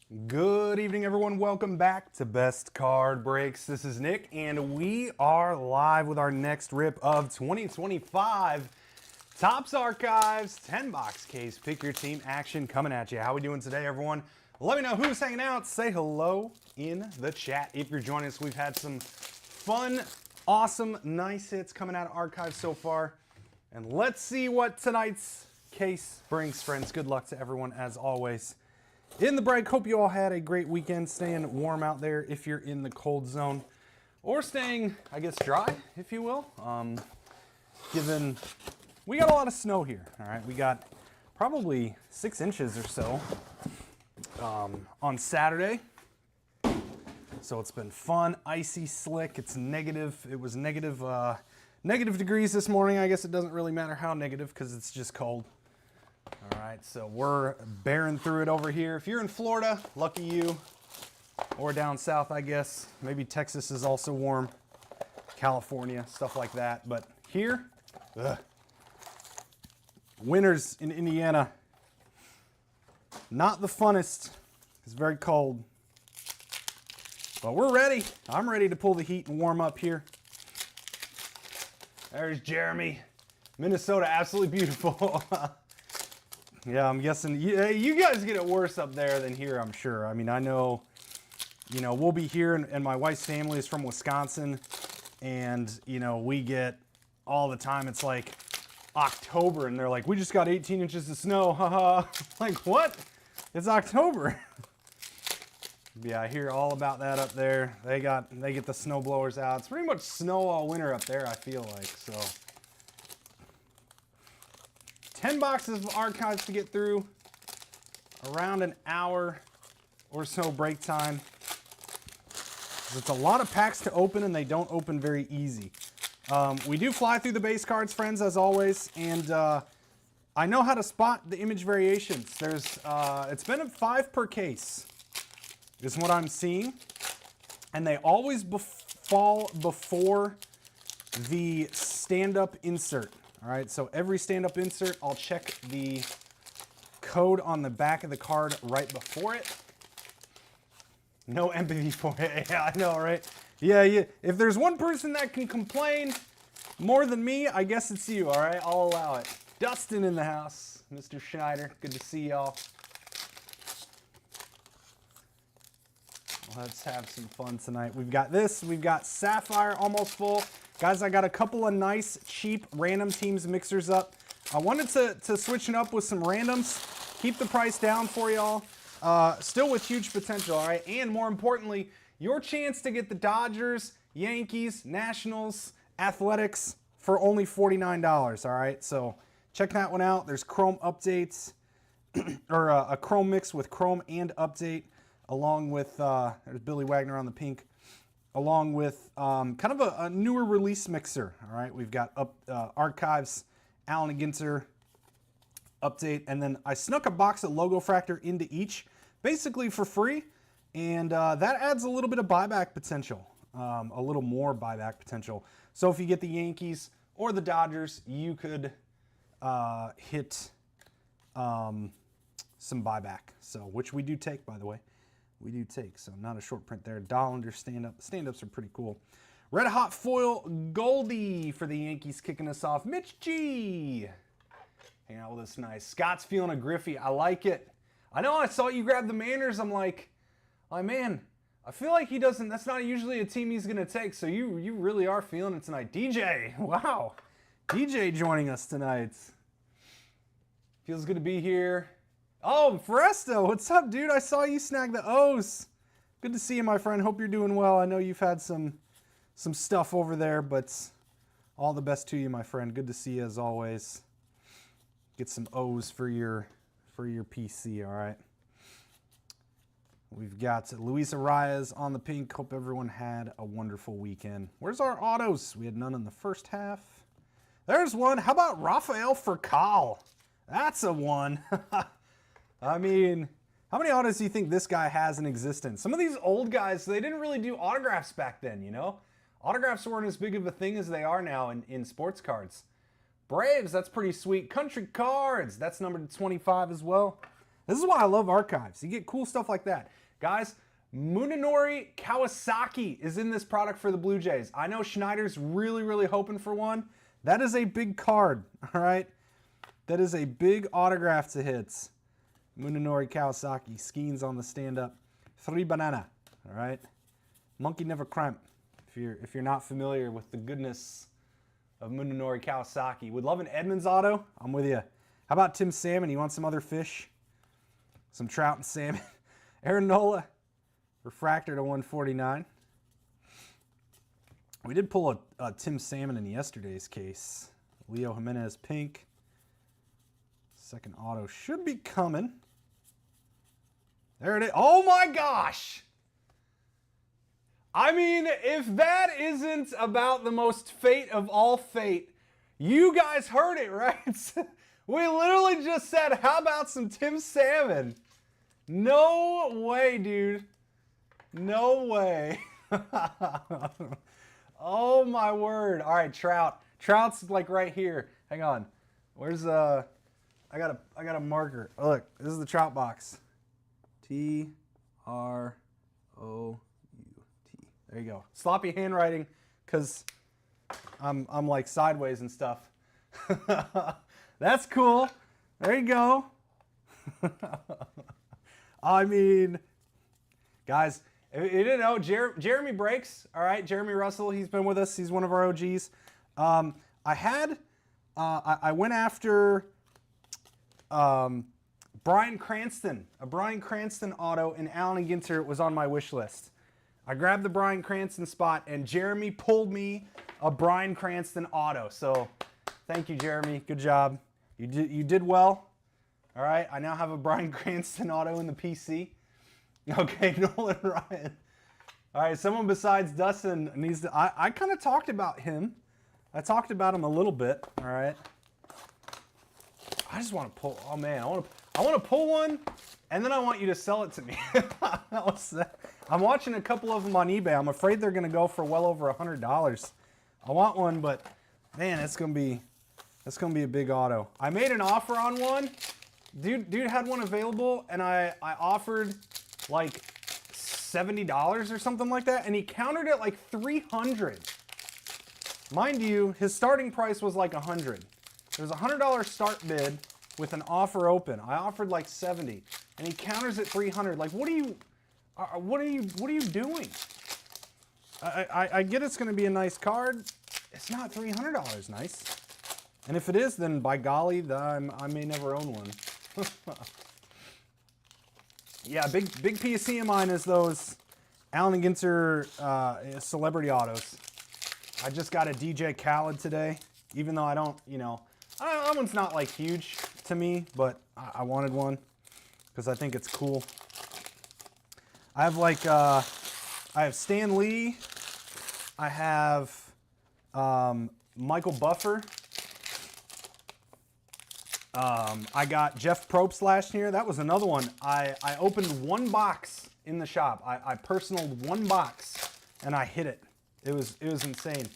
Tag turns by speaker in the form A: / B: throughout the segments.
A: Good evening, everyone. Welcome back to Best Card Breaks. This is Nick, and we are live with our next rip of 2025 Topps Archives 10-box case. Pick your team action coming at you. How we doing today, everyone? Let me know who's hanging out. Say hello in the chat. If you're joining us, we've had some fun, awesome, nice hits coming out of Archives so far. And let's see what tonight's case brings, friends. Good luck to everyone, as always. In the break, hope you all had a great weekend, staying warm out there if you're in the cold zone, or staying, I guess, dry, if you will. Given we got a lot of snow here, all right? We got probably 6 inches or so on Saturday. So it's been fun, icy, slick. It's negative. It was negative degrees this morning. I guess it doesn't really matter how negative because it's just cold. All right, so we're bearing through it over here. If you're in Florida, lucky you. Or down south, I guess. Maybe Texas is also warm. California, stuff like that. But here, winters in Indiana, not the funnest. It's very cold. But we're ready. I'm ready to pull the heat and warm up here. There's Jeremy. Minnesota, absolutely beautiful. Yeah, I'm guessing you guys get it worse up there than here, I'm sure. I mean, I know, we'll be here, and my wife's family is from Wisconsin, and, we get all the time, it's like October, and they're like, we just got 18 inches of snow, haha. Like, what? It's October. Yeah, I hear all about that up there. They get the snow blowers out. It's pretty much snow all winter up there, I feel like, so. 10 boxes of archives to get through, around an hour or so break time. It's a lot of packs to open, and they don't open very easy. We do fly through the base cards, friends, as always, and I know how to spot the image variations. It's been a 5 per case, is what I'm seeing, and they always fall before the stand-up insert. All right, so every stand-up insert, I'll check the code on the back of the card right before it. No empathy for it. Yeah, I know, right? Yeah. If there's one person that can complain more than me, I guess it's you, all right? I'll allow it. Dustin in the house. Mr. Schneider, good to see y'all. Let's have some fun tonight. We've got this. We've got Sapphire almost full. Guys, I got a couple of nice, cheap, random teams mixers up. I wanted to switch it up with some randoms, keep the price down for y'all, still with huge potential, all right? And more importantly, your chance to get the Dodgers, Yankees, Nationals, Athletics for only $49, all right? So check that one out. There's Chrome updates, or a Chrome mix with Chrome and update, along with, there's Billy Wagner on the pink, along with kind of a newer release mixer. All right, we've got Archives, Allen & Ginter update, and then I snuck a box of Logo Fractor into each, basically for free, and that adds a little bit of buyback potential, a little more buyback potential. So if you get the Yankees or the Dodgers, you could hit some buyback. So, which we do take, by the way. We do take, so not a short print there. Dollander stand-up. Stand-ups are pretty cool. Red Hot Foil Goldie for the Yankees kicking us off. Mitch G. Hanging out with us nice. Scott's feeling a Griffey. I like it. I know I saw you grab the Manners. I'm like, oh man, I feel like he doesn't, that's not usually a team he's going to take, so you really are feeling it tonight. DJ, wow. DJ joining us tonight. Feels good to be here. Oh, Foresto, what's up, dude? I saw you snag the O's. Good to see you, my friend. Hope you're doing well. I know you've had some stuff over there, but all the best to you, my friend. Good to see you as always. Get some O's for your PC, all right? We've got Luis Arias on the pink. Hope everyone had a wonderful weekend. Where's our autos? We had none in the first half. There's one. How about Rafael Furcal? That's a one. I mean, how many autos do you think this guy has in existence? Some of these old guys, they didn't really do autographs back then, you know? Autographs weren't as big of a thing as they are now in sports cards. Braves, that's pretty sweet. Country Cards, that's numbered to 25 as well. This is why I love archives. You get cool stuff like that. Guys, Munenori Kawasaki is in this product for the Blue Jays. I know Schneider's really, really hoping for one. That is a big card, all right? That is a big autograph to hits. Munenori Kawasaki, Skeens on the stand-up. 3 banana, all right? Monkey never cramp, if you're not familiar with the goodness of Munenori Kawasaki. Would love an Edmonds auto. I'm with you. How about Tim Salmon? You want some other fish? Some trout and salmon. Aaron Nola, refractor to 149. We did pull a Tim Salmon in yesterday's case. Leo Jimenez pink. Second auto should be coming. There it is. Oh my gosh! I mean, if that isn't about the most fate of all fate, you guys heard it, right? We literally just said, how about some Tim Salmon? No way, dude. No way. Oh my word. All right, Trout. Trout's like right here. Hang on. Where's I got a marker. Oh, look, this is the Trout box. Trout. There you go. Sloppy handwriting, because I'm like sideways and stuff. That's cool. There you go. I mean, guys, if you didn't know, Jeremy Breaks, all right? Jeremy Russell, he's been with us. He's one of our OGs. I went after Bryan Cranston. A Bryan Cranston auto in Allen and Ginter was on my wish list. I grabbed the Bryan Cranston spot, and Jeremy pulled me a Bryan Cranston auto. So thank you, Jeremy. Good job. You did well. All right, I now have a Bryan Cranston auto in the PC. Okay, Nolan Ryan. All right, someone besides Dustin needs to... I kind of talked about him. I talked about him a little bit, all right? I just want to pull... Oh, man, I want to pull one, and then I want you to sell it to me. I'm watching a couple of them on eBay. I'm afraid they're going to go for well over $100. I want one, but, man, it's going to be a big auto. I made an offer on one. Dude had one available, and I offered like $70 or something like that, and he countered it like $300. Mind you, his starting price was like $100. There was a $100 start bid with an offer open. I offered like $70, and he counters at $300. Like, what are you doing? I get it's going to be a nice card. It's not $300 nice. And if it is, then by golly, I may never own one. Yeah, big PSC of mine is those Allen & Ginter celebrity autos. I just got a DJ Khaled today, even though I don't, that one's not like huge to me, but I wanted one because I think it's cool. I have like, I have Stan Lee. I have Michael Buffer. I got Jeff Probst last year. That was another one. I opened one box in the shop. I personaled one box and I hit it. It was insane.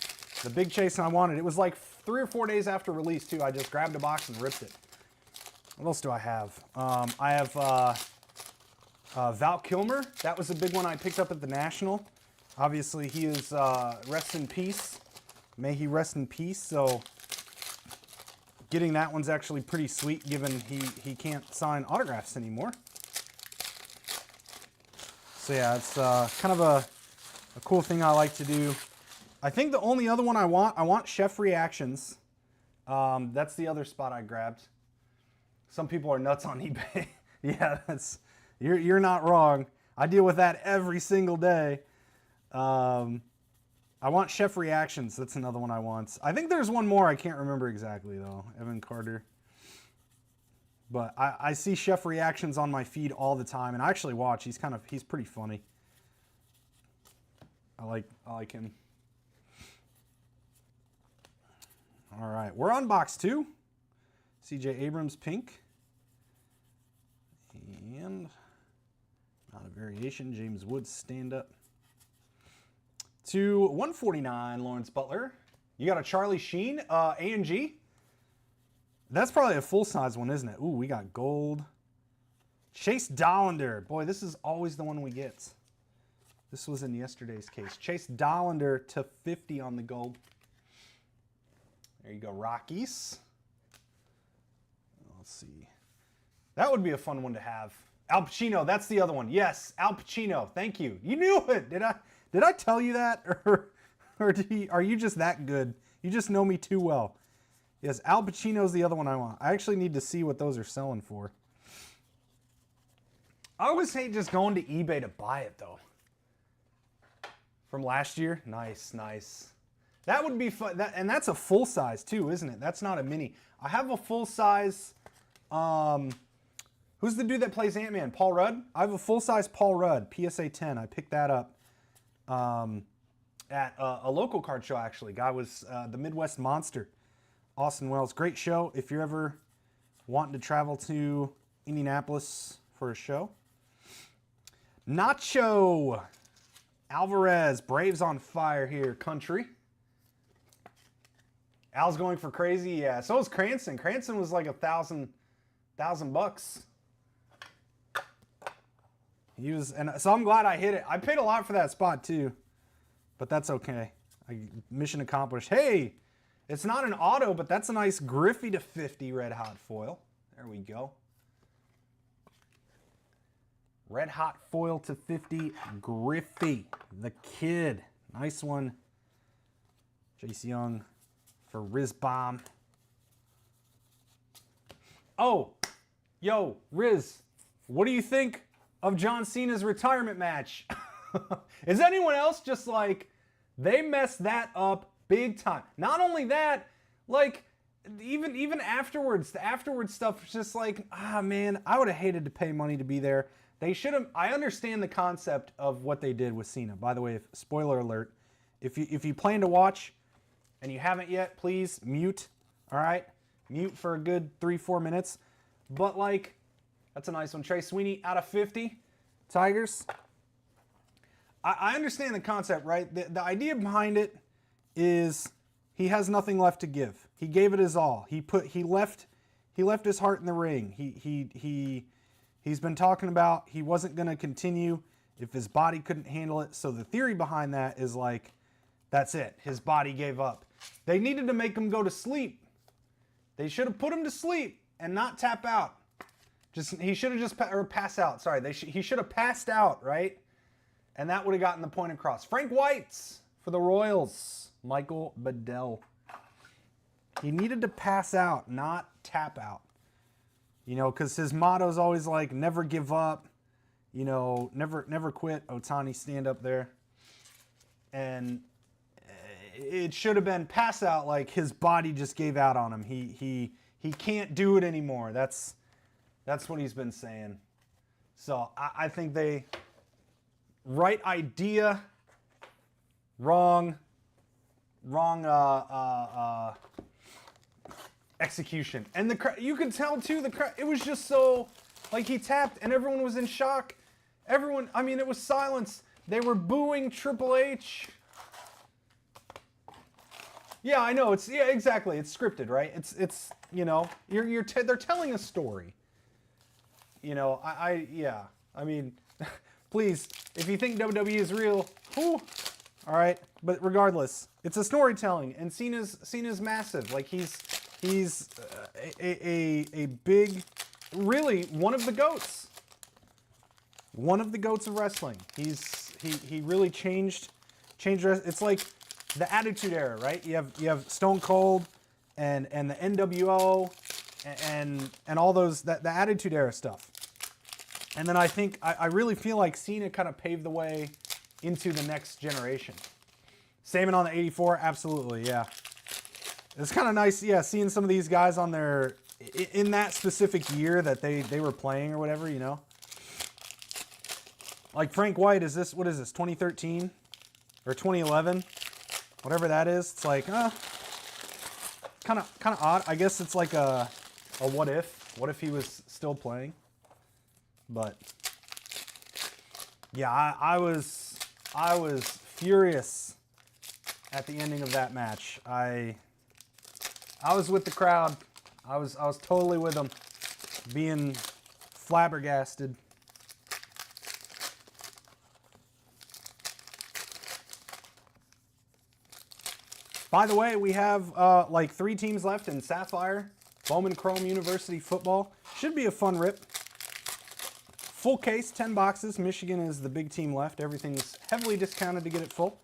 A: The big chase I wanted. It was like 3 or 4 days after release too. I just grabbed a box and ripped it. What else do I have? I have Val Kilmer. That was a big one I picked up at the National. Obviously he is rest in peace. May he rest in peace. So getting that one's actually pretty sweet given he can't sign autographs anymore. So yeah, it's kind of a cool thing I like to do. I think the only other one I want Chef Reactions. That's the other spot I grabbed. Some people are nuts on eBay. Yeah, you're not wrong. I deal with that every single day. I want Chef Reactions. That's another one I want. I think there's one more. I can't remember exactly, though. Evan Carter. But I see Chef Reactions on my feed all the time, and I actually watch. He's pretty funny. I like him. All right, we're on box 2. CJ Abrams pink. And not a variation. James Woods stand up. To 149, Lawrence Butler. You got a Charlie Sheen, A&G. That's probably a full-size one, isn't it? Ooh, we got gold. Chase Dollander. Boy, this is always the one we get. This was in yesterday's case. Chase Dollander to 50 on the gold. There you go, Rockies. Let's see. That would be a fun one to have. Al Pacino, that's the other one. Yes, Al Pacino. Thank you. You knew it. Did I tell you that? Or are you just that good? You just know me too well. Yes, Al Pacino's the other one I want. I actually need to see what those are selling for. I always hate just going to eBay to buy it, though. From last year? Nice, nice. That would be fun. And that's a full size, too, isn't it? That's not a mini. I have a full size... who's the dude that plays Ant-Man? Paul Rudd? I have a full size Paul Rudd, PSA 10. I picked that up at a local card show, actually. Guy was the Midwest Monster. Austin Wells. Great show if you're ever wanting to travel to Indianapolis for a show. Nacho Alvarez. Braves on fire here, country. Al's going for crazy. Yeah, so is Cranston. Cranston was like $1,000 bucks. He was, and so I'm glad I hit it. I paid a lot for that spot too, but that's okay. Mission accomplished. Hey, it's not an auto, but that's a nice Griffey to 50 red hot foil. There we go. Red hot foil to 50, Griffey, the kid. Nice one. Jace Young for Riz Bomb. Oh, yo, Riz, what do you think of John Cena's retirement match? Is anyone else just like, they messed that up big time? Not only that, like, even afterwards, the afterwards stuff was just like, man, I would have hated to pay money to be there. They should have. I understand the concept of what they did with Cena. By the way, spoiler alert, if you plan to watch and you haven't yet, please mute. All right, mute for a good 3-4 minutes. But like, that's a nice one. Trey Sweeney out of 50. Tigers. I understand the concept, right? The idea behind it is he has nothing left to give. He gave it his all. He left his heart in the ring. He's been talking about he wasn't going to continue if his body couldn't handle it. So the theory behind that is like, that's it. His body gave up. They needed to make him go to sleep. They should have put him to sleep and not tap out. He should have just pass out. Sorry, he should have passed out, right? And that would have gotten the point across. Frank White's for the Royals. Michael Bedell. He needed to pass out, not tap out. You know, because his motto is always like, never give up. You know, never quit. Ohtani, stand up there. And it should have been pass out, like his body just gave out on him. He can't do it anymore. That's what he's been saying. So I think they, right idea, wrong execution. And you could tell too, it was just so, like, he tapped and everyone was in shock. Everyone, I mean, it was silence. They were booing Triple H. Yeah, I know. Yeah, exactly. It's scripted, right? It's you know, they're telling a story. You know, yeah. I mean, please, if you think WWE is real, whew, all right. But regardless, it's a storytelling, and Cena's massive. Like he's a big, really one of the goats. One of the goats of wrestling. He really changed. It's like the Attitude Era, right? You have Stone Cold and the NWO and all those the Attitude Era stuff. And then I really feel like Cena kind of paved the way into the next generation. Same on the 84, absolutely, yeah. It's kind of nice, yeah, seeing some of these guys on their in that specific year that they were playing or whatever, you know. Like Frank White, what is this, 2013 or 2011? Whatever that is. It's like, kind of odd. I guess it's like a what if. What if he was still playing? But yeah, I was furious at the ending of that match. I was with the crowd. I was totally with them, being flabbergasted. By the way, we have like 3 teams left in Sapphire. Bowman Chrome University football. Should be a fun rip. Full case, 10 boxes. Michigan is the big team left. Everything's heavily discounted to get it full.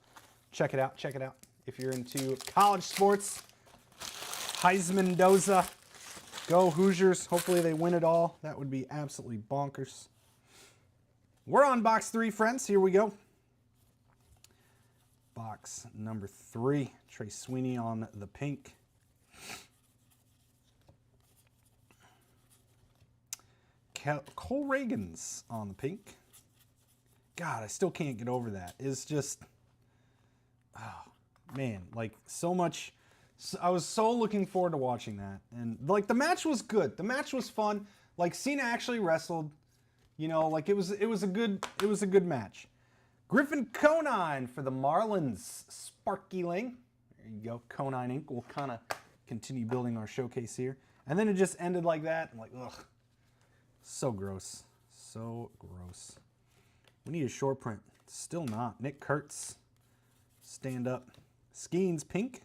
A: Check it out. Check it out. If you're into college sports, Heisman Doza. Go Hoosiers. Hopefully they win it all. That would be absolutely bonkers. We're on box 3, friends. Here we go. Box number 3. Trey Sweeney on the pink. Cole Reagans on the pink. God, I still can't get over that. It's just, oh, man, like so much. I was so looking forward to watching that. And like the match was good. The match was fun. Like Cena actually wrestled, you know, like it was a good match. Griffin Conine for the Marlins, Sparkyling. There you go, Conine Inc. We'll kind of continue building our showcase here. And then it just ended like that. I'm like, ugh. So gross. So gross. We need a short print. Still not. Nick Kurtz. Stand up. Skeens pink.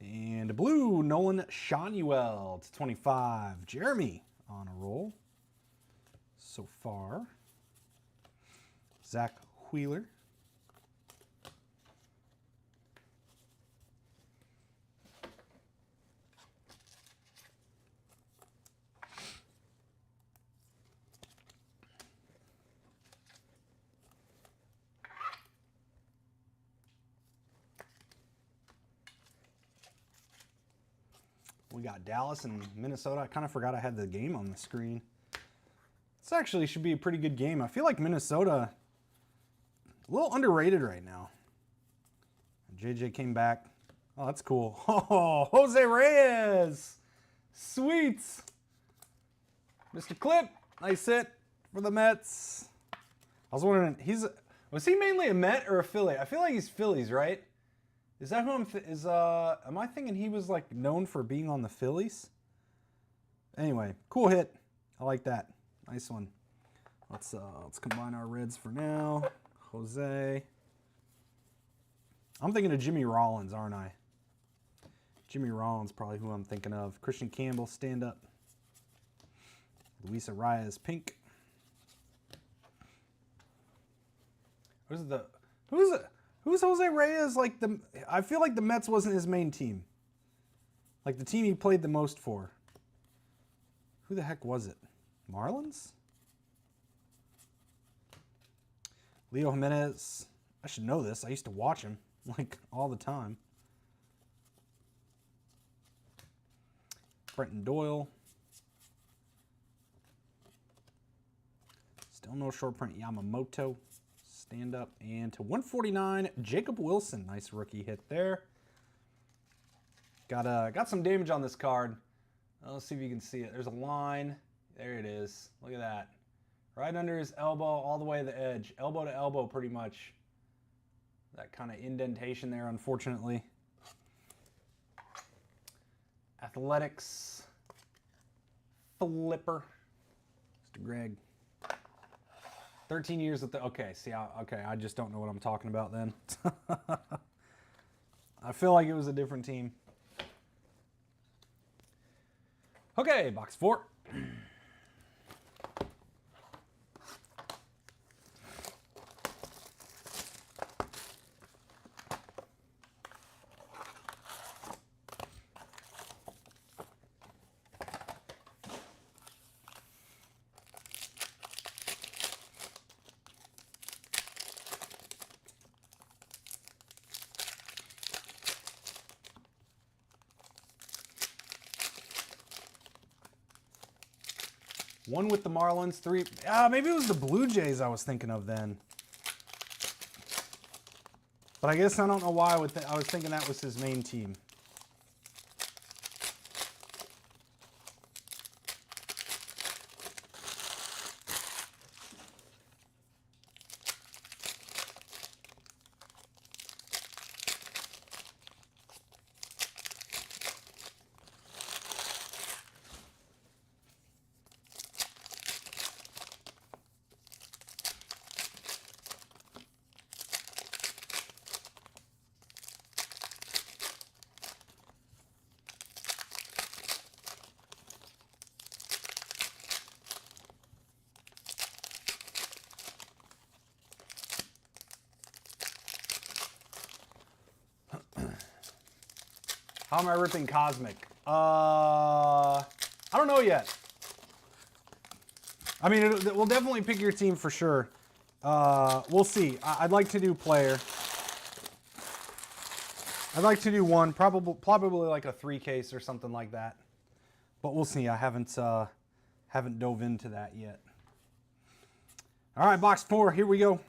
A: And a blue, Nolan Shanuel to 25. Jeremy on a roll so far. Zach Wheeler. We got Dallas and Minnesota. I kind of forgot I had the game on the screen. This actually should be a pretty good game. I feel like Minnesota a little underrated right now. JJ came back. Oh, that's cool. Oh, Jose Reyes. Sweet. Mr. Clip. Nice hit for the Mets. I was wondering, was he mainly a Met or a Philly? I feel like he's Phillies, right? Is that who am I thinking he was like known for being on the Phillies? Anyway, cool hit. I like that. Nice one. Let's combine our reds for now. Jose. I'm thinking of Jimmy Rollins, aren't I? Jimmy Rollins probably who I'm thinking of. Christian Campbell, stand up. Luis Arias, pink. Who's Jose Reyes? Like I feel like the Mets wasn't his main team. Like the team he played the most for. Who the heck was it? Marlins? Leo Jimenez. I should know this. I used to watch him like all the time. Brenton Doyle. Still no short print. Yamamoto. Stand up. And to 149, Jacob Wilson. Nice rookie hit there. Got some damage on this card. Let's see if you can see it. There's a line. There it is. Look at that. Right under his elbow, all the way to the edge. Elbow to elbow, pretty much. That kind of indentation there, unfortunately. Athletics. Flipper. Mr. Greg. 13 years with the... Okay, see, I just don't know what I'm talking about then. I feel like it was a different team. Okay, box 4. One with the Marlins, 3. Maybe it was the Blue Jays I was thinking of then. But I guess I don't know why I was thinking that was his main team. How am I ripping Cosmic? I don't know yet. I mean, we'll definitely pick your team for sure. We'll see. I'd like to do player. I'd like to do one, probably like a 3 case or something like that. But we'll see. I haven't dove into that yet. All right, box 4. Here we go.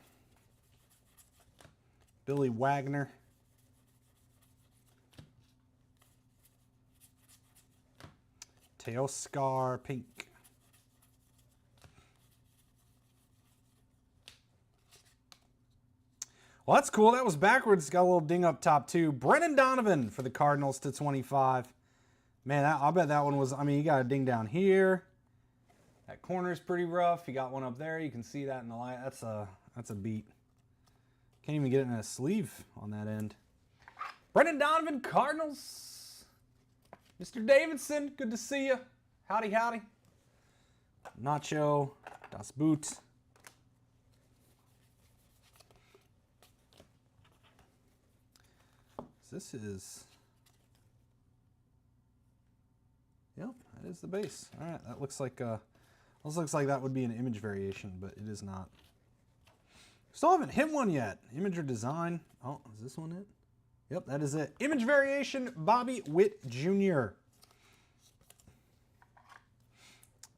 A: Billy Wagner. Teoscar Pink. Well, that's cool. That was backwards. Got a little ding up top, too. Brennan Donovan for the Cardinals to 25. Man, I'll bet that one was... I mean, you got a ding down here. That corner's pretty rough. You got one up there. You can see that in the light. That's a beat. Can't even get it in a sleeve on that end. Brennan Donovan, Cardinals. Mr. Davidson, good to see you. Howdy, howdy. Nacho, Das Boot. This is, yep, that is the base. All right, that looks like that would be an image variation, but it is not. Still haven't hit one yet. Image or design. Oh, is this one it? Yep, that is it. Image variation, Bobby Witt Jr.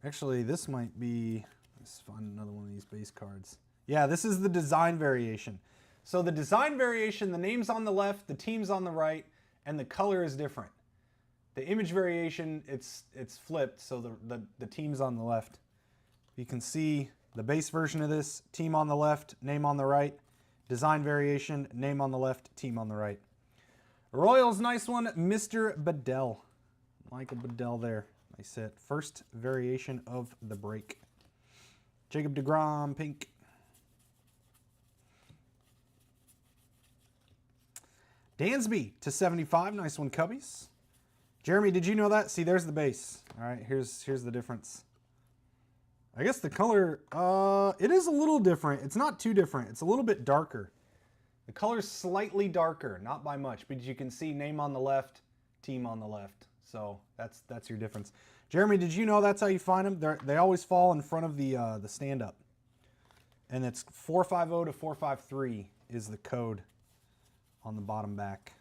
A: Actually, this might be, let's find another one of these base cards. Yeah, this is the design variation. So the design variation, the name's on the left, the team's on the right, and the color is different. The image variation, it's flipped, so the team's on the left. You can see the base version of this, team on the left, name on the right. Design variation, name on the left, team on the right. Royals, nice one, Mr. Bedell. Michael Bedell there. Nice hit. First variation of the break. Jacob deGrom, pink. Dansby to 75. Nice one, Cubbies. Jeremy, did you know that? See, there's the base. All right, here's the difference. I guess the color, it is a little different. It's not too different. It's a little bit darker. The color's slightly darker, not by much, but you can see name on the left, team on the left. So that's your difference. Jeremy, did you know that's how you find them? They always fall in front of the stand-up. And it's 450 to 453 is the code on the bottom back.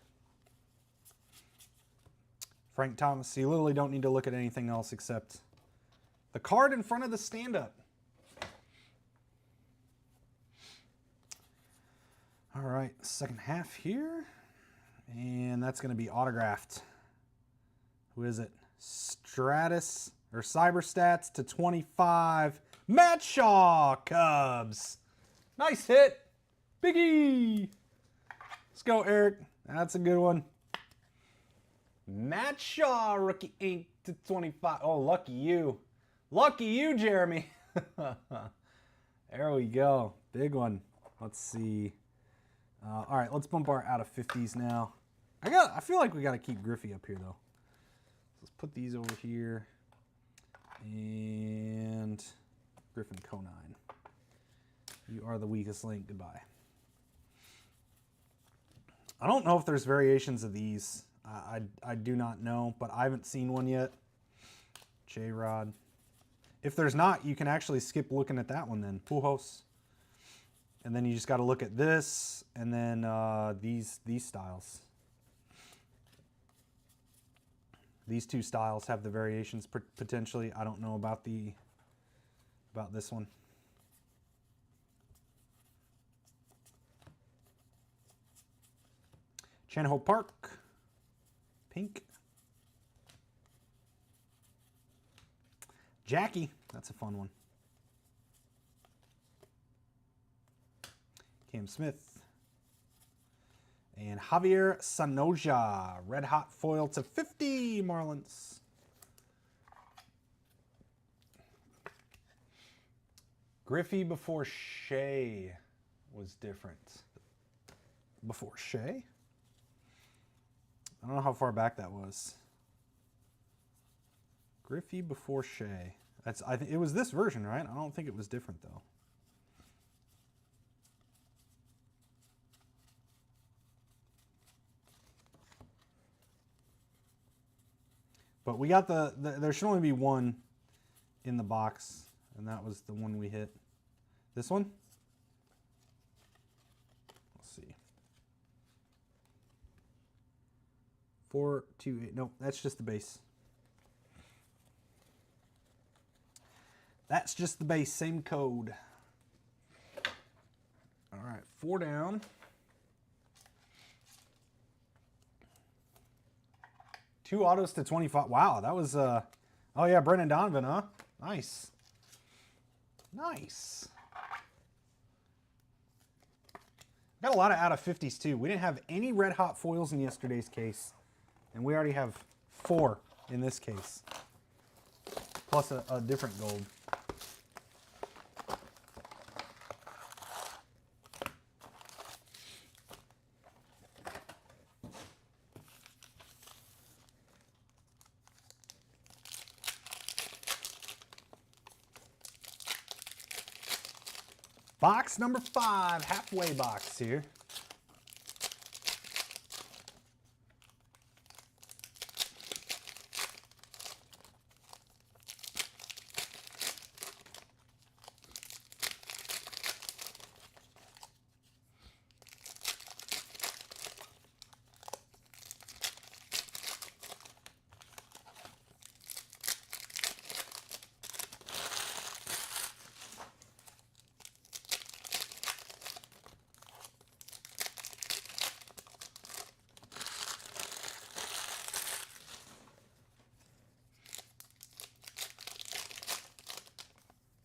A: Frank Thomas, so you literally don't need to look at anything else except the card in front of the stand-up. All right, second half here. And that's going to be autographed. Who is it? Stratus, or Cyberstats to 25. Matt Shaw, Cubs. Nice hit. Biggie. Let's go, Eric. That's a good one. Matt Shaw, rookie 8 to 25. Oh, lucky you. Lucky you, Jeremy. There we go. Big one. Let's see. All right, let's bump our out of 50s now. I feel like we got to keep Griffey up here, though. Let's put these over here. And Griffin Conine. You are the weakest link. Goodbye. I don't know if there's variations of these. I do not know, but I haven't seen one yet. J-Rod. If there's not, you can actually skip looking at that one then. Pujols. And then you just got to look at this, and then these styles. These two styles have the variations potentially. I don't know about this one. Chan-Ho Park, pink. Jackie, that's a fun one. Cam Smith. And Javier Sanoja, red hot foil to 50, Marlins. Griffey before Shea was different. Before Shea? I don't know how far back that was. Griffey before Shea. I think it was this version, right? I don't think it was different though. But we got there should only be one in the box, and that was the one we hit. This one? Let's see. 428. Nope, that's just the base. That's just the base, same code. All right, 4 down. 2 autos to 25. Wow, that was, oh yeah, Brendan Donovan, huh? Nice. Nice. Got a lot of out of 50s too. We didn't have any red hot foils in yesterday's case, and we already have 4 in this case, plus a different gold. Box number 5, halfway box here.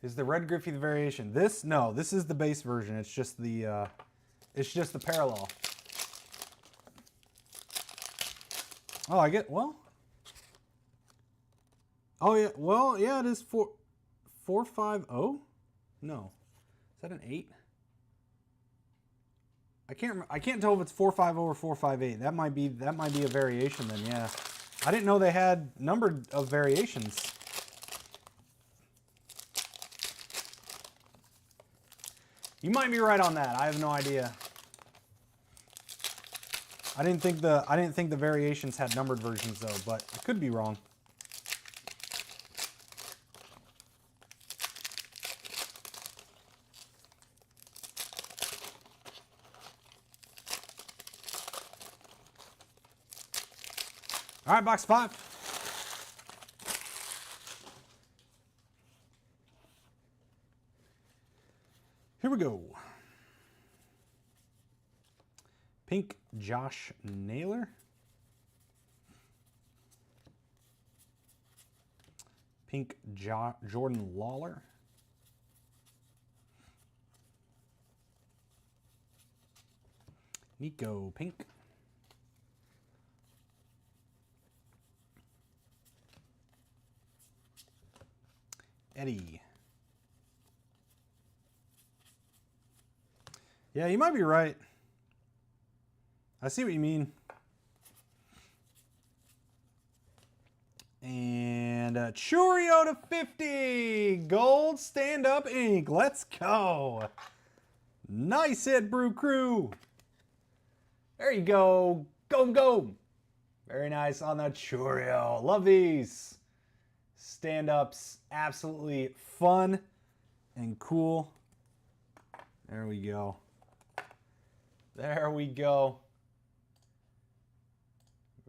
A: Is the red Griffey the variation? This? No, this is the base version. It's just the parallel. Oh, I get, well. Oh yeah, well, yeah, it is 450. No. Is that an 8? I can't tell if it's 450 or 458. That might be a variation then, yeah. I didn't know they had numbered of variations. You might be right on that. I have no idea. I didn't think the variations had numbered versions though, but I could be wrong. All right, box 5. Here we go. Pink Josh Naylor. Pink Jordan Lawler. Nico Pink. Eddie. Yeah, you might be right. I see what you mean. And Chourio to 50. Gold stand-up ink. Let's go. Nice hit, Brew Crew. There you go. Go, go. Very nice on the Chourio. Love these. Stand-ups. Absolutely fun and cool. There we go. There we go.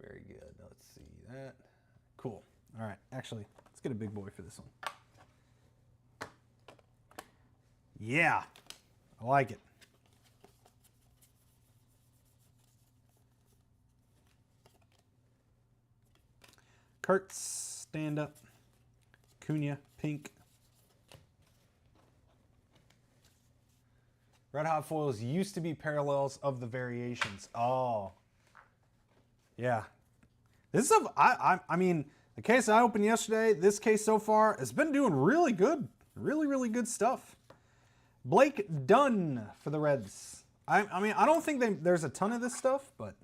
A: Very good. Let's see that. Cool. All right. Actually, let's get a big boy for this one. Yeah. I like it. Kurtz, stand up. Cunha, pink. Red Hot foils used to be parallels of the variations. Oh. Yeah. This is I mean, the case I opened yesterday, this case so far has been doing really good. Really, really good stuff. Blake Dunn for the Reds. I mean, I don't think there's a ton of this stuff, but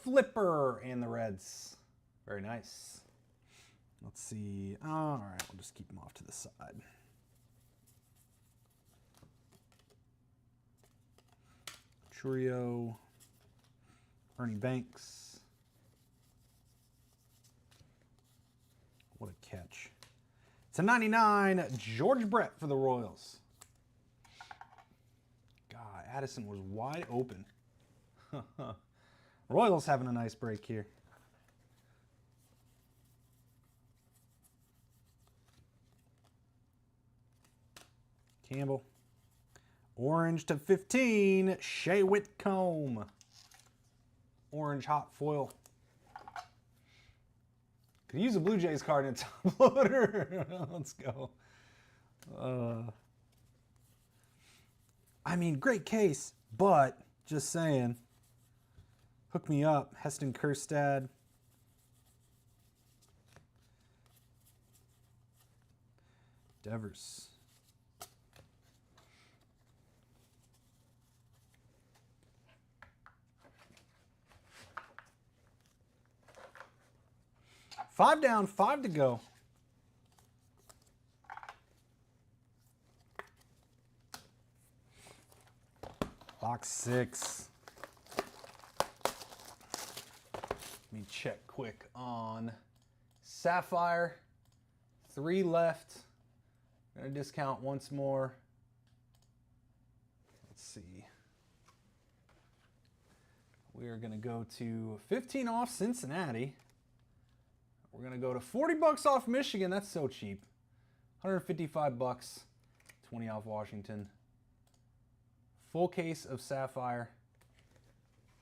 A: Flipper and the Reds. Very nice. Let's see. All right, we'll just keep them off to the side. Chourio, Ernie Banks, /99, George Brett for the Royals. God, Addison was wide open. Royals having a nice break here. Campbell. Orange /15, Shea Whitcomb. Orange hot foil. Could use a Blue Jays card in a top loader. Let's go. I mean, great case, but just saying. Hook me up. Heston Kjerstad. Devers. Five down, 5 to go. Box 6. Let me check quick on Sapphire. 3 left. Gonna discount once more. Let's see. We are gonna go to 15 off Cincinnati. We're gonna go to 40 bucks off Michigan. That's so cheap. 155 bucks. 20 off Washington. Full case of Sapphire.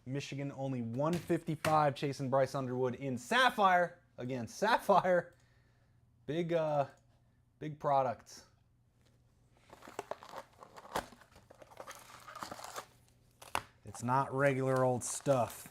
A: Michigan only 155, chasing Bryce Underwood in Sapphire. Again, Sapphire. Big product. It's not regular old stuff.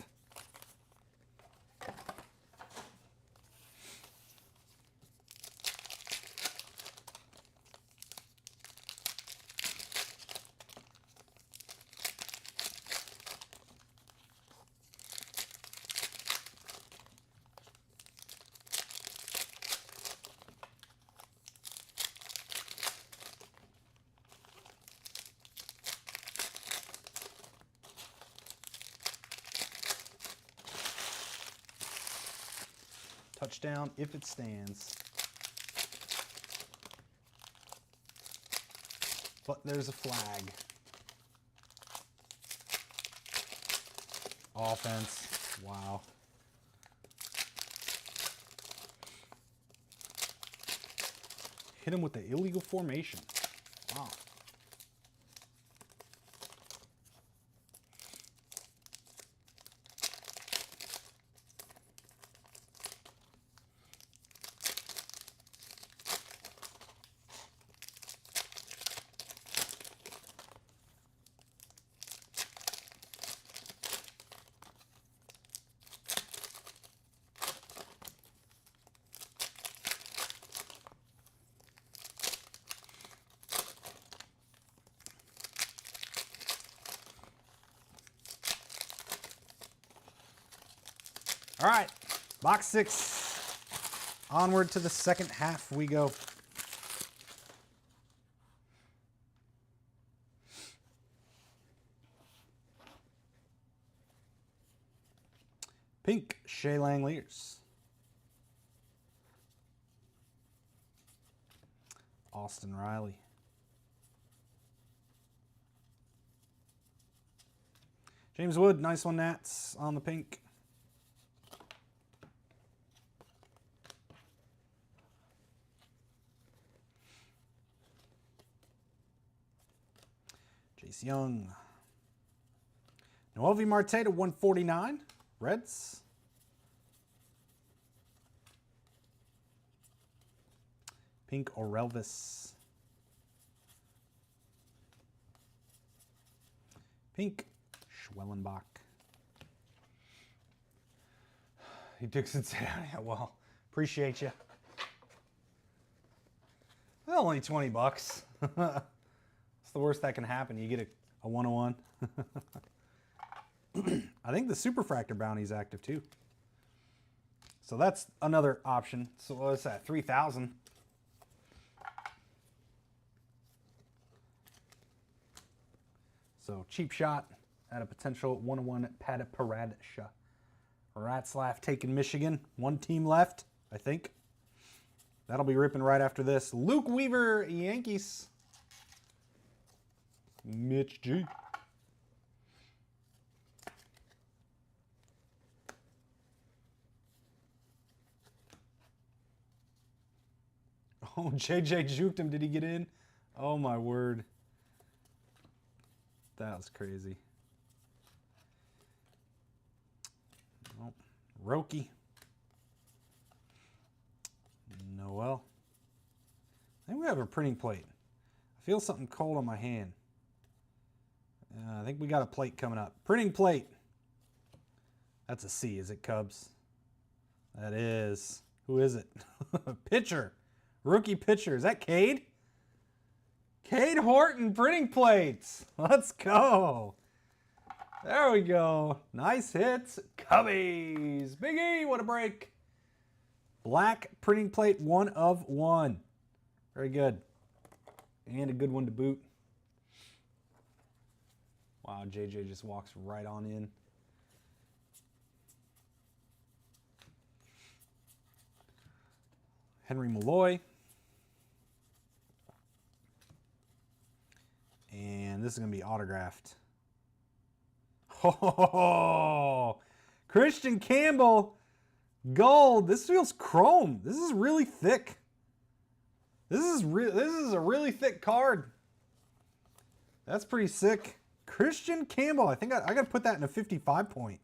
A: Touchdown if it stands. But there's a flag. Offense. Wow. Hit him with the illegal formation. Wow. All right, box 6. Onward to the second half we go. Pink, Shea Langeliers. Austin Riley. James Wood, nice one, Nats, on the pink. Jace Young. Noelvi Marte to 149. Reds. Pink Orelvis. Pink Schwellenbach. He took Cincinnati. Yeah, well, appreciate you. Well, only 20 bucks. It's the worst that can happen. You get a 101. I think the Superfractor bounty is active too. So that's another option. So what's that? 3,000. So cheap shot at a potential 101 Pat Paradisha. Ratzlaff taking Michigan. One team left, I think. That'll be ripping right after this. Luke Weaver, Yankees. Mitch G. Oh, JJ juked him. Did he get in? Oh, my word. That was crazy. Oh, Roki. Noel. I think we have a printing plate. I feel something cold on my hand. I think we got a plate coming up. Printing plate. That's a C. Is it Cubs? That is. Who is it? Pitcher. Rookie pitcher. Is that Cade? Cade Horton printing plates. Let's go. There we go. Nice hits. Cubbies. Big E, what a break. Black printing plate, 1 of 1. Very good. And a good one to boot. Wow, JJ just walks right on in. Henry Malloy. And this is going to be autographed. Oh, Christian Campbell, gold. This feels chrome. This is really thick. This is a really thick card. That's pretty sick. Christian Campbell. I think I got to put that in a 55 point.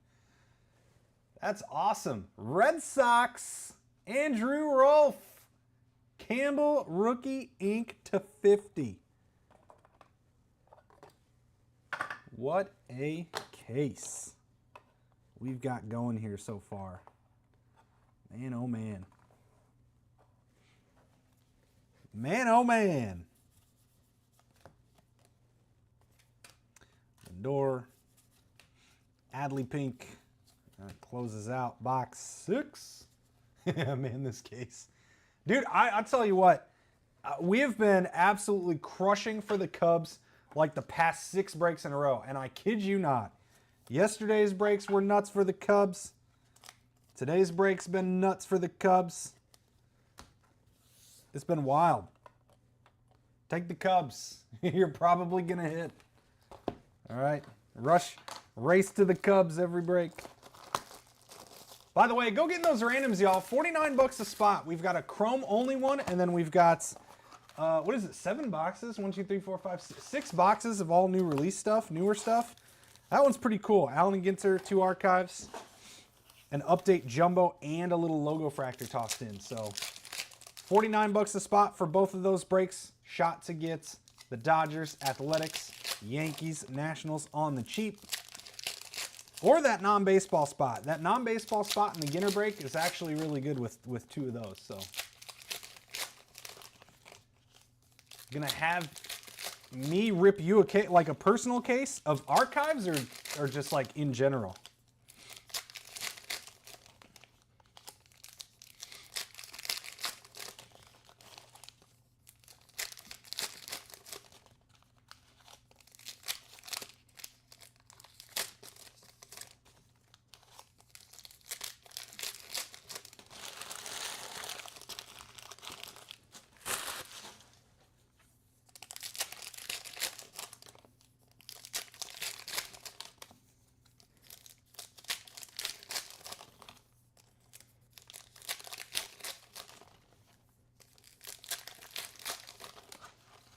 A: That's awesome. Red Sox, Andrew Rolfe. Campbell rookie ink to 50. What a case we've got going here so far. Man, oh man. Man, oh man. Lindor. Adley Pink. That closes out box 6. Man, this case. Dude, I'll tell you what. We have been absolutely crushing for the Cubs like the past 6 breaks in a row. And I kid you not. Yesterday's breaks were nuts for the Cubs. Today's break's been nuts for the Cubs. It's been wild. Take the Cubs. You're probably going to hit. All right. Race to the Cubs every break. By the way, go get those randoms, y'all. 49 bucks a spot. We've got a chrome only one, and then we've got, what is it, 7 boxes? 1, 2, 3, 4, 5, 6 boxes of all new release stuff, newer stuff. That one's pretty cool. Allen Ginter, 2 archives, an update jumbo, and a little logo fractor tossed in. So 49 bucks a spot for both of those breaks. Shot to get the Dodgers, Athletics, Yankees, Nationals on the cheap. Or that non-baseball spot. That non-baseball spot in the Ginter break is actually really good with 2 of those. So, gonna have me rip you a case, like a personal case of archives, or just like in general.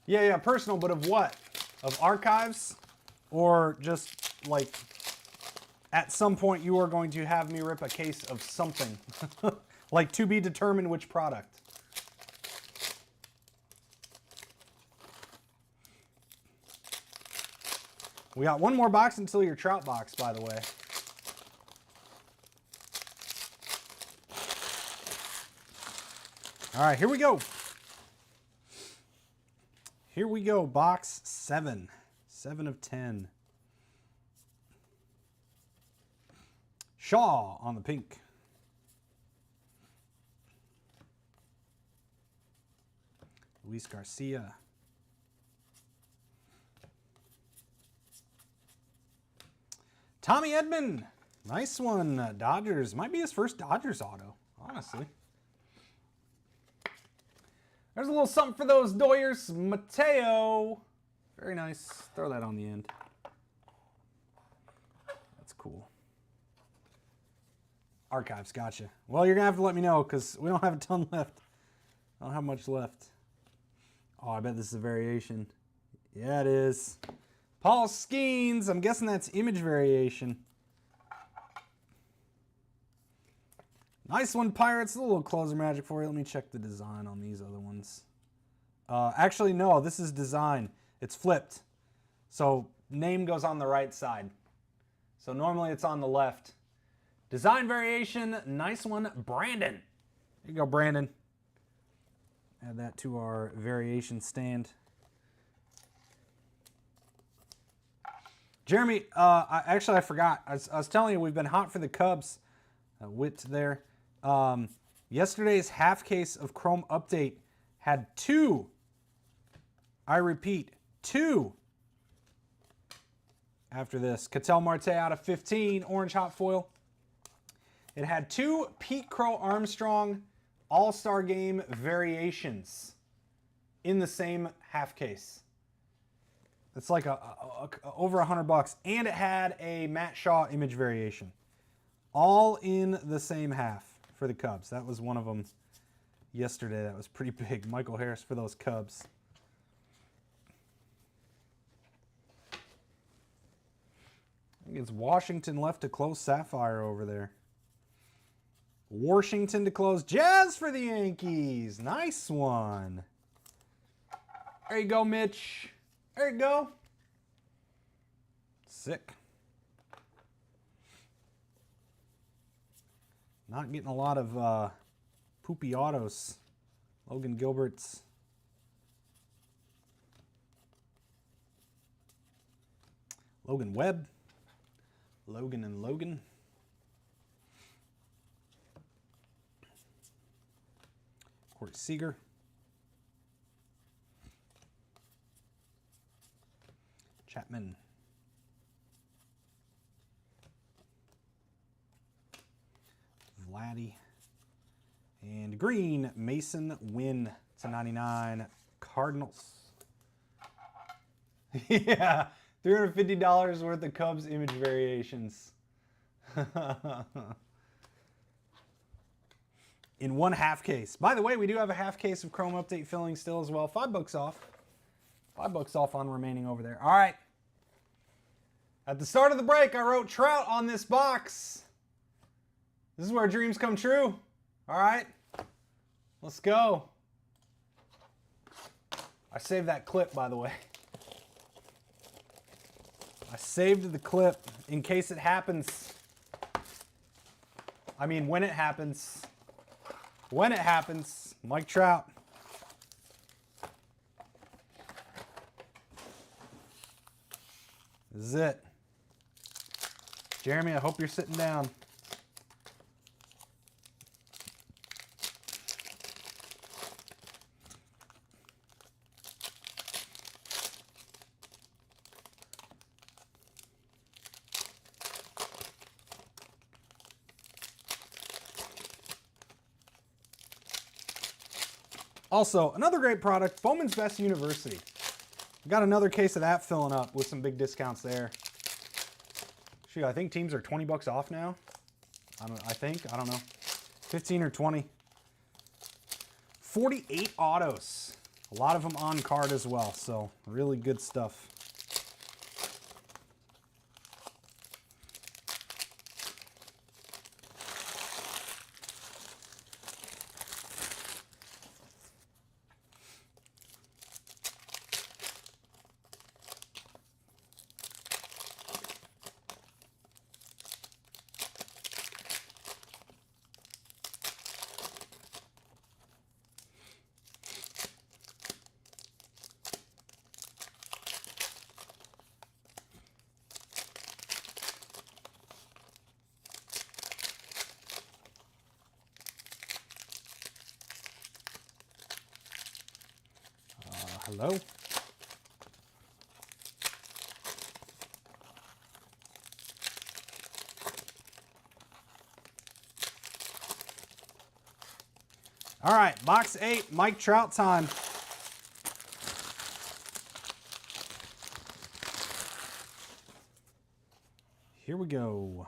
A: Yeah, personal, but of what? Of archives? Or just, like, at some point you are going to have me rip a case of something. Like, to be determined which product. We got one more box until your Trout box, by the way. All right, here we go. Here we go, box 7. 7 of 10. Shaw on the pink. Luis Garcia. Tommy Edman. Nice one. Dodgers. Might be his first Dodgers auto, honestly. There's a little something for those doyers. Mateo. Very nice. Throw that on the end. That's cool. Archives, gotcha. Well, you're going to have to let me know because we don't have a ton left. I don't have much left. Oh, I bet this is a variation. Yeah, it is. Paul Skeens. I'm guessing that's image variation. Nice one, Pirates. A little closer magic for you. Let me check the design on these other ones. Actually, no, this is design. It's flipped. So name goes on the right side. So normally it's on the left. Design variation. Nice one, Brandon. There you go, Brandon. Add that to our variation stand. Jeremy, I forgot. I was telling you, we've been hot for the Cubs. Wit there. Yesterday's half case of Chrome Update had 2. I repeat, 2. After this, Ketel Marte out of 15, orange hot foil. It had 2 Pete Crow Armstrong All-Star Game variations in the same half case. It's like over $100, and it had a Matt Shaw image variation, all in the same half for the Cubs. That was one of them yesterday. That was pretty big. Michael Harris for those Cubs. I think it's Washington left to close Sapphire over there. Washington to close Jazz for the Yankees. Nice one. There you go, Mitch. There you go. Sick. Not getting a lot of poopy autos. Logan Gilbert's. Logan Webb. Logan and Logan. Corey Seager. Chapman. Vladdy. And green, Mason Wynn /99 Cardinals. Yeah, $350 worth of Cubs image variations. In one half case. By the way, we do have a half case of Chrome Update filling still as well. $5 off. $5 off on remaining over there. All right. At the start of the break, I wrote Trout on this box. This is where dreams come true. All right. Let's go. I saved that clip, by the way. I saved the clip in case it happens. I mean, when it happens. When it happens. Mike Trout. This is it. Jeremy, I hope you're sitting down. Also, another great product, Bowman's Best University. Got another case of that filling up with some big discounts there. Shoot, I think teams are $20 off now. I don't know. 15 or 20. 48 autos. A lot of them on card as well, so really good stuff. Hello? All right, box 8, Mike Trout time. Here we go.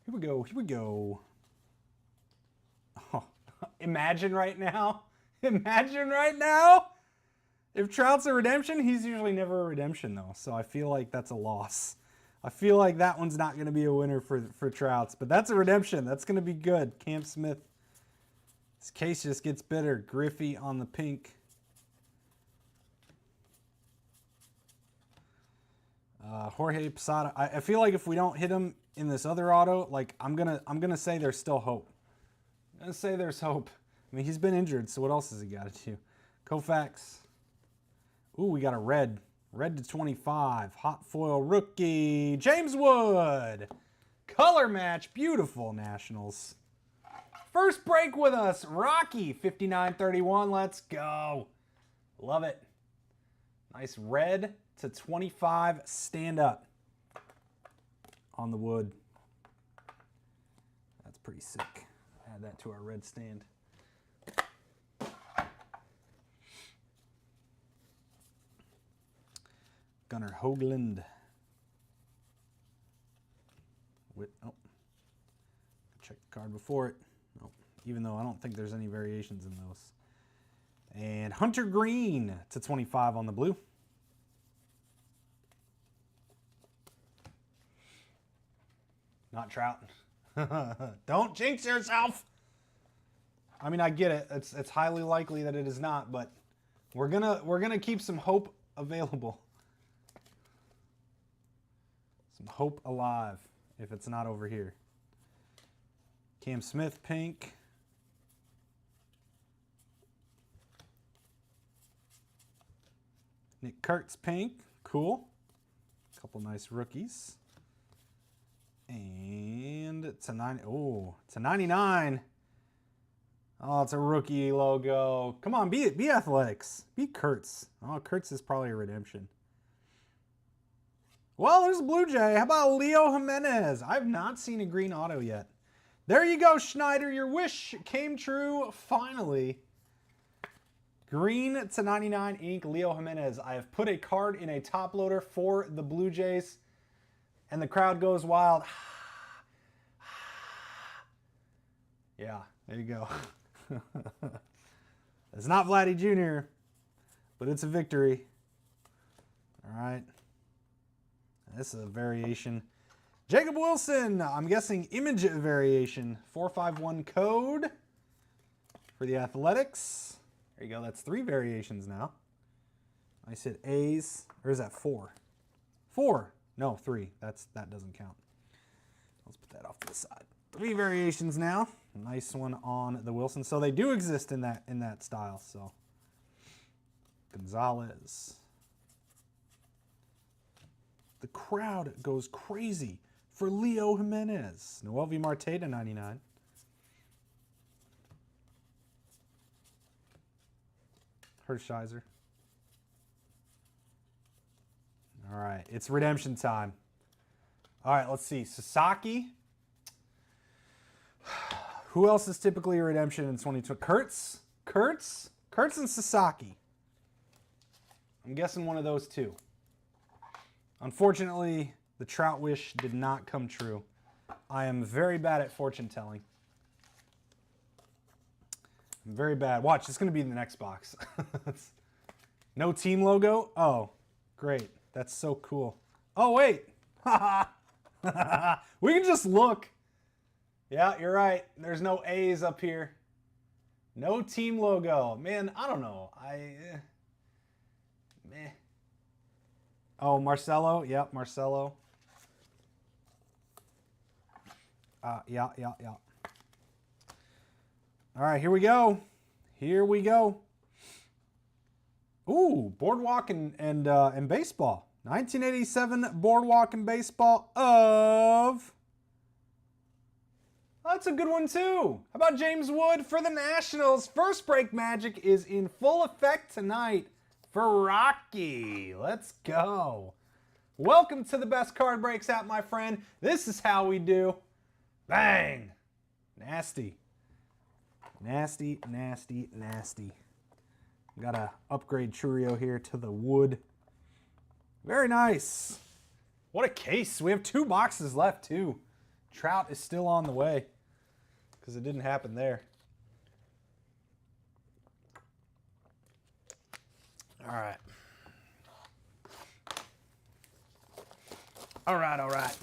A: Here we go. Here we go. Oh, imagine right now. Imagine right now. If Trout's a redemption, he's usually never a redemption though. So I feel like that's a loss. I feel like that one's not going to be a winner for Trouts. But that's a redemption. That's going to be good. Cam Smith. This case just gets better. Griffey on the pink. Jorge Posada. I feel like if we don't hit him in this other auto, like I'm gonna say there's still hope. I'm gonna say there's hope. I mean, he's been injured, so what else has he got to do? Koufax. Ooh, we got a red. Red to 25. Hot foil rookie. James Wood. Color match. Beautiful Nationals. First break with us. Rocky. 59-31. Let's go. Love it. Nice red to 25 stand up on the wood. That's pretty sick. Add that to our red stand. Gunnar Hoagland. Oh, check the card before it. Oh, even though I don't think there's any variations in those. And Hunter Green to 25 on the blue. Not Trout. Don't jinx yourself. I mean, I get it. It's highly likely that it is not, but we're gonna keep some hope available. Some hope alive if it's not over here. Cam Smith pink. Nick Kurtz pink. Cool. Couple nice rookies. And to 99. Oh, it's a rookie logo. Come on, be Athletics. Be Kurtz. Oh, Kurtz is probably a redemption. Well, there's a Blue Jay. How about Leo Jimenez? I've not seen a green auto yet. There you go, Schneider. Your wish came true finally. Green to 99 ink, Leo Jimenez. I have put a card in a top loader for the Blue Jays, and the crowd goes wild. Yeah, there you go. It's not Vladdy Jr., but it's a victory. All right. This is a variation. Jacob Wilson, I'm guessing image variation. 451 code for the Athletics. There you go. That's 3 variations now. I said A's. Or is that 4? 4. No, 3. That doesn't count. Let's put that off to the side. 3 variations now. Nice one on the Wilson. So they do exist in that style. So Gonzalez. The crowd goes crazy for Leo Jimenez. Noelvi Marte to 99. Hershiser. All right, it's redemption time. All right, let's see. Sasaki. Who else is typically a redemption in 2020? Kurtz? Kurtz and Sasaki. I'm guessing one of those two. Unfortunately, the Trout wish did not come true. I am very bad at fortune telling. I'm very bad. Watch, it's going to be in the next box. No team logo? Oh, great. That's so cool. Oh, wait. We can just look. Yeah, you're right. There's no A's up here. No team logo. Man, I don't know. Meh. Oh, Marcelo. Yep, Marcelo. Yeah. All right, here we go. Here we go. Ooh, Boardwalk and baseball. 1987 Boardwalk and baseball of... That's a good one too. How about James Wood for the Nationals? First break magic is in full effect tonight for Rocky. Let's go. Welcome to the best card breaks out, my friend. This is how we do. Bang. Nasty. Nasty, nasty, nasty. Got a upgrade Churio here to the wood. Very nice. What a case. We have 2 boxes left too. Trout is still on the way because it didn't happen there. All right. All right, all right.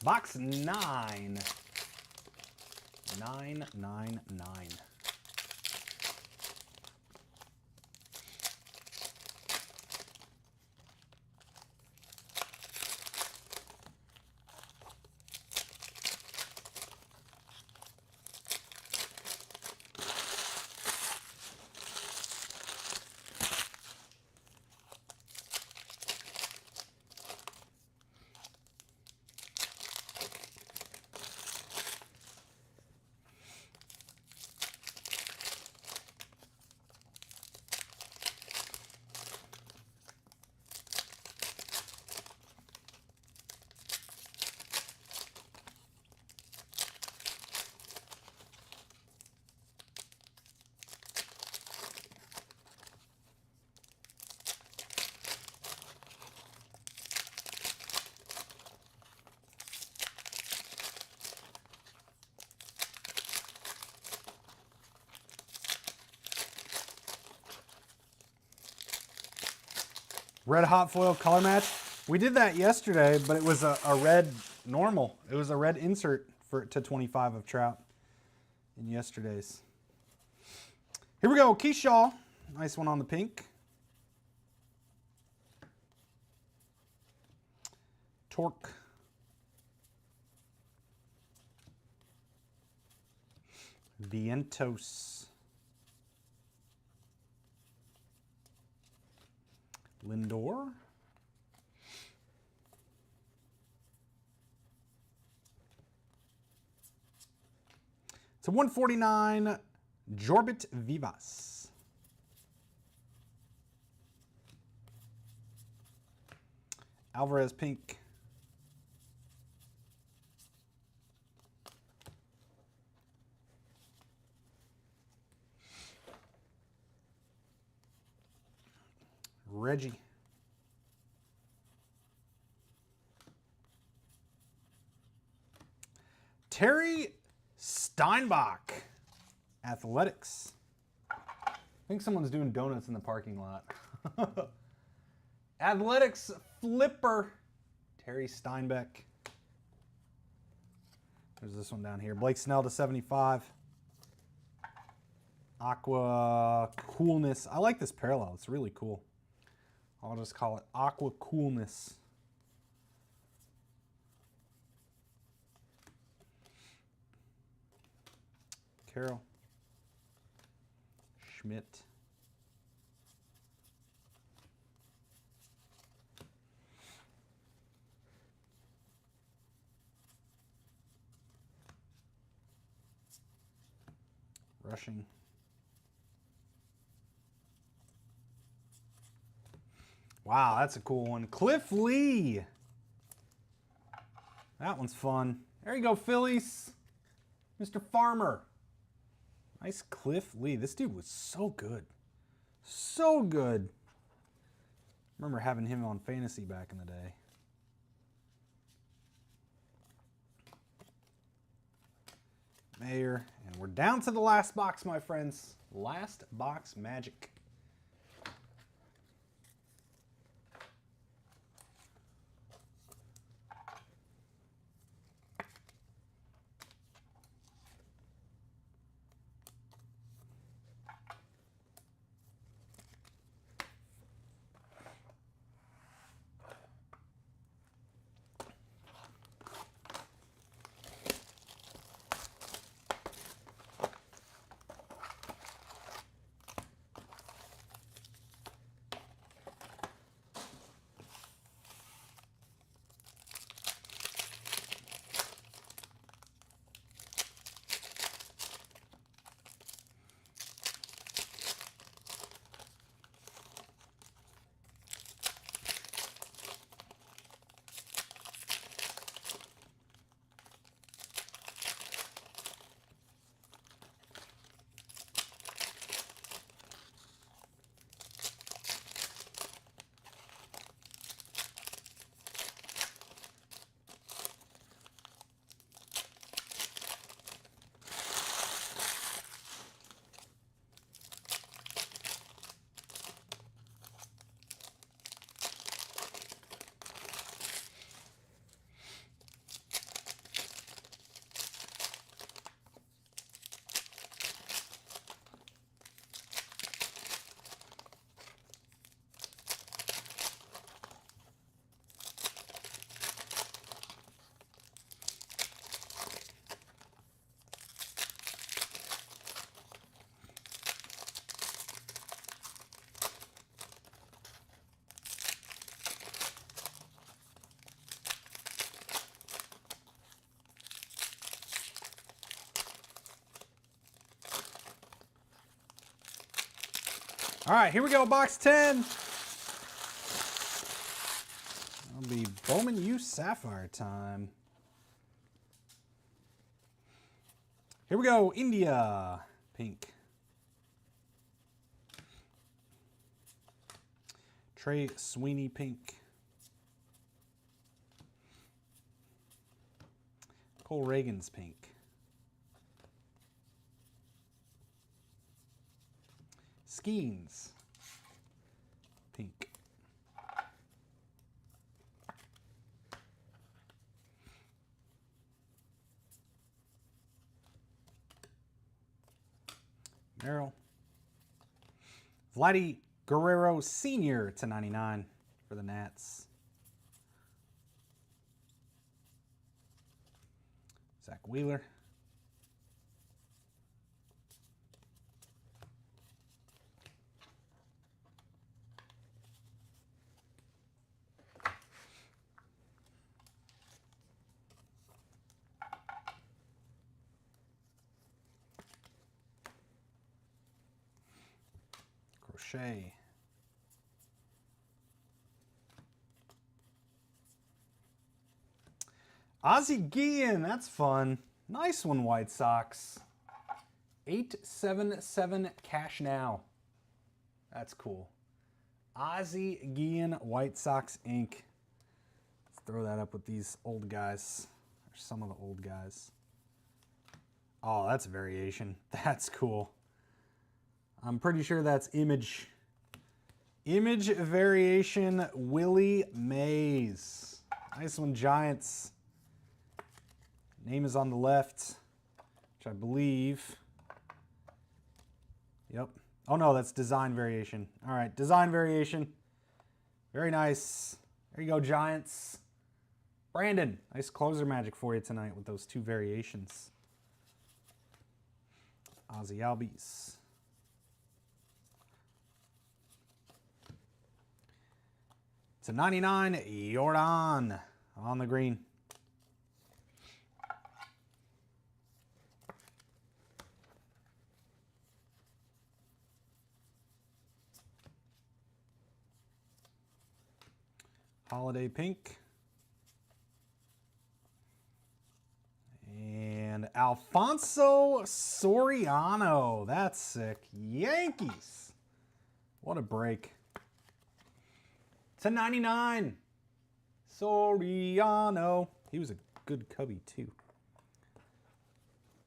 A: Box 9. 999. Red hot foil color match. We did that yesterday, but it was a red normal. It was a red insert for to 25 of Trout in yesterday's. Here we go, Keyshaw. Nice one on the pink. Torque. Vientos. Lindor. It's a 149 Jorbit Vivas. Alvarez pink. Reggie. Terry Steinbach, Athletics. I think someone's doing donuts in the parking lot. Athletics flipper, Terry Steinbach. There's this one down here. Blake Snell to 75. Aqua Coolness. I like this parallel. It's really cool. I'll just call it Aqua Coolness. Carroll. Schmidt. Rushing. Wow, that's a cool one. Cliff Lee. That one's fun. There you go, Phillies. Mr. Farmer. Nice Cliff Lee. This dude was so good. So good. Remember having him on fantasy back in the day. Mayer. And we're down to the last box, my friends. Last box magic. All right, here we go, box 10. It'll be Bowman U Sapphire time. Here we go, India, pink. Trey Sweeney, pink. Cole Reagan's pink. Skeens, pink. Merrill. Vladdy Guerrero Sr. /99 for the Nats. Zach Wheeler. Crochet. Ozzie Guillen, that's fun. Nice one, White Sox. 877 cash now. That's cool. Ozzie Guillen, White Sox Inc. Let's throw that up with these old guys. Or some of the old guys. Oh, that's a variation. That's cool. I'm pretty sure that's image. Image variation, Willie Mays. Nice one, Giants. Name is on the left, which I believe. Yep. Oh no, that's design variation. All right, design variation. Very nice. There you go, Giants. Brandon, nice closer magic for you tonight with those two variations. Ozzie Albies. /99, Jordan on the green. Holiday pink. And Alfonso Soriano. That's sick. Yankees. What a break. /99. Soriano. He was a good Cubby, too.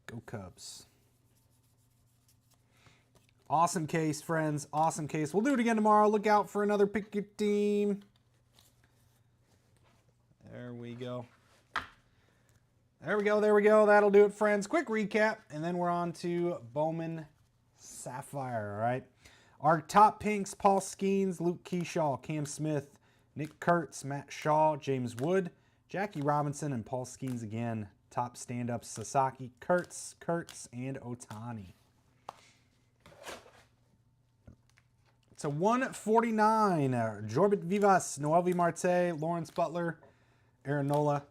A: Go Cubs. Awesome case, friends. Awesome case. We'll do it again tomorrow. Look out for another Pick Your Team. There we go. There we go. There we go. That'll do it, friends. Quick recap, and then we're on to Bowman Sapphire, all right? Our top pinks, Paul Skeens, Luke Keyshaw, Cam Smith, Nick Kurtz, Matt Shaw, James Wood, Jackie Robinson, and Paul Skeens again. Top stand-ups, Sasaki, Kurtz, and Ohtani. It's a 149. Jorbit Vivas, Noelvi Marte, Lawrence Butler, Aaron Nola.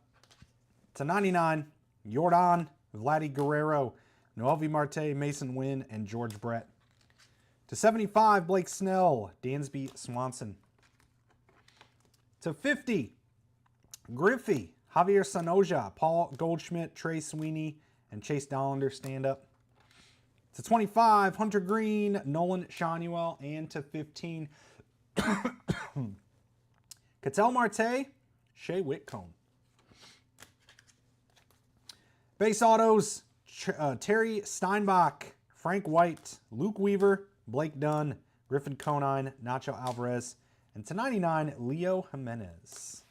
A: /99, Jordan, Vladdy Guerrero, Noelvi Marte, Mason Wynn, and George Brett. /75, Blake Snell, Dansby Swanson. /50, Griffey, Javier Sanoja, Paul Goldschmidt, Trey Sweeney, and Chase Dollander stand up. /25, Hunter Green, Nolan Shanuel, and /15, Ketel Marte, Shea Whitcomb. Base autos, Terry Steinbach, Frank White, Luke Weaver, Blake Dunn, Griffin Conine, Nacho Alvarez, and /99, Leo Jimenez.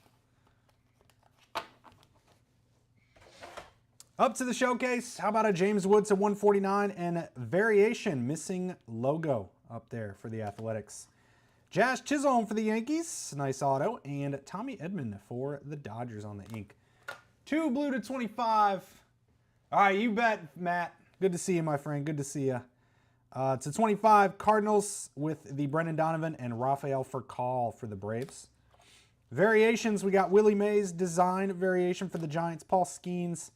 A: Up to the showcase, how about a James Woods /149 and variation, missing logo up there for the Athletics. Jazz Chisholm for the Yankees, nice auto, and Tommy Edman for the Dodgers on the ink. 2 blue /25. All right, you bet, Matt. Good to see you, my friend. Good to see you. /25, Cardinals with the Brendan Donovan and Rafael Furcal for the Braves. Variations, we got Willie Mays, design variation for the Giants. Paul Skeens,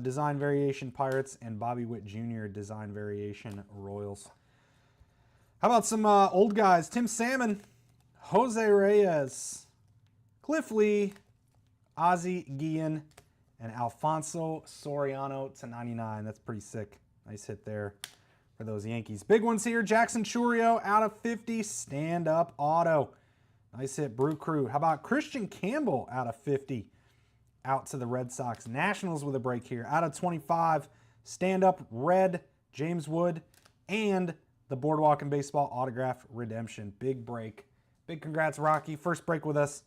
A: design variation, Pirates. And Bobby Witt Jr., design variation, Royals. How about some old guys? Tim Salmon, Jose Reyes, Cliff Lee, Ozzie Guillen, and Alfonso Soriano to 99. That's pretty sick. Nice hit there for those Yankees. Big ones here. Jackson Chourio out of 50. Stand-up auto. Nice hit, Brew Crew. How about Christian Campbell out of 50? Out to the Red Sox. Nationals with a break here. Out of 25. Stand-up red, James Wood. And the Boardwalk and Baseball autograph redemption. Big break. Big congrats, Rocky. First break with us.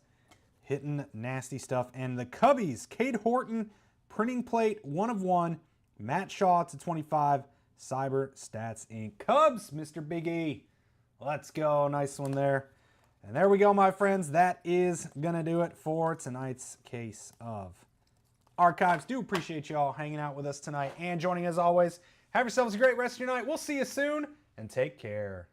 A: Hitting nasty stuff. And the Cubbies, Cade Horton, printing plate, 1 of 1. Matt Shaw to 25. Cyber Stats Inc. Cubs, Mr. Big E. Let's go. Nice one there. And there we go, my friends. That is going to do it for tonight's case of Archives. Do appreciate you all hanging out with us tonight and joining as always. Have yourselves a great rest of your night. We'll see you soon, and take care.